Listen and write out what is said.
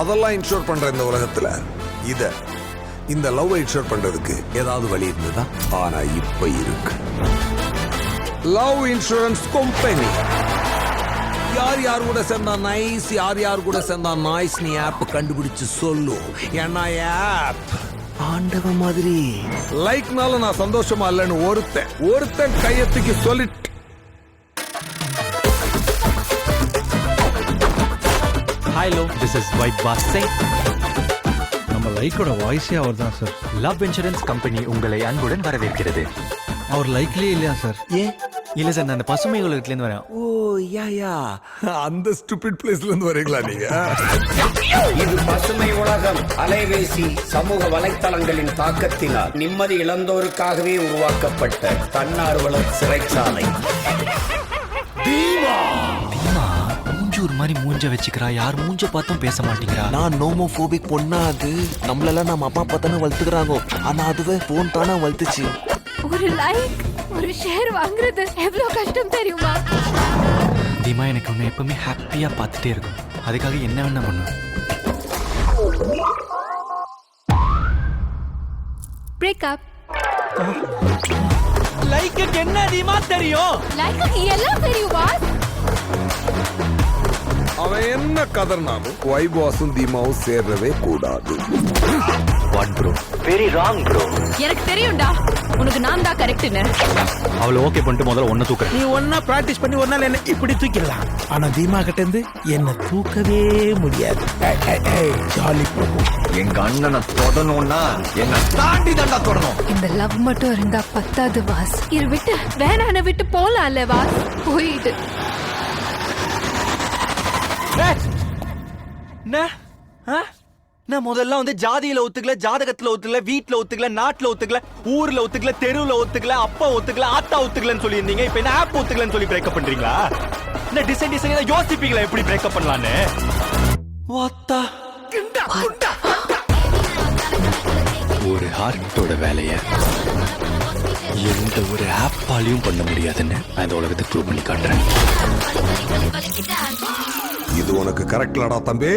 அதெல்லாம் இன்ஷூர் பண்ற இந்த உலகத்துல இந்த லவ் இன்ஷூர் பண்றதுக்கு ஏதாவது வழி இருந்ததா? ஆனா இப்ப இருக்கு. Love insurance company. யார் யார் கூட சேர்ந்தா நைஸ், யார் யார் கூட சேர்ந்தா நாய்ஸ் நீ ஆப் கண்டுபிடிச்சு சொல்லும். ஏன்னா ஆப் ஆண்டவ மாதிரி. லைக்னால நான் சந்தோஷமா இல்லைன்னு ஒருத்தன் கையத்துக்கு சொல்லிட்டு hello, this is vibe boss Singh. நம்ம லைக்கோட வாய்ஸே அவர் தான் சார். லவ் இன்சூரன்ஸ் கம்பெனி உங்களை அன்புடன் வரவேற்கிறது. அவர் லைக்லயே இல்லையா சார்? ஏன் இல்ல சார், நான் பசுமை உலகத்துலேருந்து வரேன். ஓ யா அந்த ஸ்டூபிட் பிளேஸ்ல இருந்து வரீங்களா நீங்க? இது பசுமை உலகம். அலைபேசி சமூக வலைத்தளங்களின் தாக்கத்தினால் நிம்மதி இழந்தோருக்காகவே உருவாக்கப்பட்ட தன்னார்வல சிறைச்சாலை. ஒரு மாதிரி மூஞ்ச வச்சுக்கிறா, யார் மூஞ்ச பார்த்தும் பேச மாட்டேங்கிறா. நான் நோமோபோபிக் பொண்ணா? அது நம்மளெல்லாம் நம்ம அப்பா அப்பா தானே வளர்த்துக்கிறாங்க. ஆனா அதுவே போன் தானே வளர்த்துச்சு. ஒரு லைக் ஒரு ஷேர் வாங்குறது எவ்வளவு கஷ்டம் தெரியுமா? தீமா, எனக்கு உன்னை எப்பவுமே ஹாப்பியா பார்த்துட்டே இருக்கும். அதுக்காக என்ன வேணா பண்ணுவேன். பிரேக்கப். லைக்கு என்ன தீமா தெரியும்? லைக்கு எல்லாம் தெரியுமா? அவன் என்ன கதர்னாலும் வைபாஸும் தீமாவும் சேர்றவே கூடாது. What bro? Very wrong bro. எனக்கு தெரியும்டா, உனக்கு நான் தான் கரெக்ட்னு. அவளை ஓகே பண்ணிட்டு முதல்ல ஒன்ன தூக்குறேன். நீ ஒன்னா பிராக்டிஸ் பண்ணி ஒரு நாள் என்ன இப்படி தூக்கிடலாம். ஆனா தீமா கிட்ட இருந்து என்ன தூக்கவே முடியாது. ஜாலி பிரபு. எங்க அண்ணனை தொடணும்னா என்ன தாண்டி தண்டா தொடணும். இந்த லவ் மட்டும் இருந்தா பத்தாது வாஸ். இரு விட்டு வேணான விட்டு போலாம்ல வாஸ். போயிடு. நான் முதல்ல வந்து ஜாதியில ஒத்துக்கல, ஜாதகத்துல ஒத்துக்கல, வீட்டுல ஒத்துக்கல, நாட்டுல ஒத்துக்கல, ஊர்ல ஒத்துக்கல, தெருவுல ஒத்துக்கல, அப்பா ஒத்துக்கல, ஆத்தா ஒத்துக்கலன்னு சொல்லியிருந்தீங்க. இப்ப என்ன ஆப் ஒத்துக்கலன்னு சொல்லி பிரேக்கப் பண்றீங்களா? என்ன டிசைன் யோசிப்பீங்களா எப்படி பிரேக்கப் பண்ணலான்னு? வாத்தா ஒரு ஹார்ட்டோட வேலைய எந்த ஒரு ஆப்பாலையும் பண்ண முடியாதுன்னு நான் இந்த உலகத்துக்கு ப்ரூவ் பண்ணி காட்டுறேன். இது உனக்கு கரெக்ட்லடா தம்பி.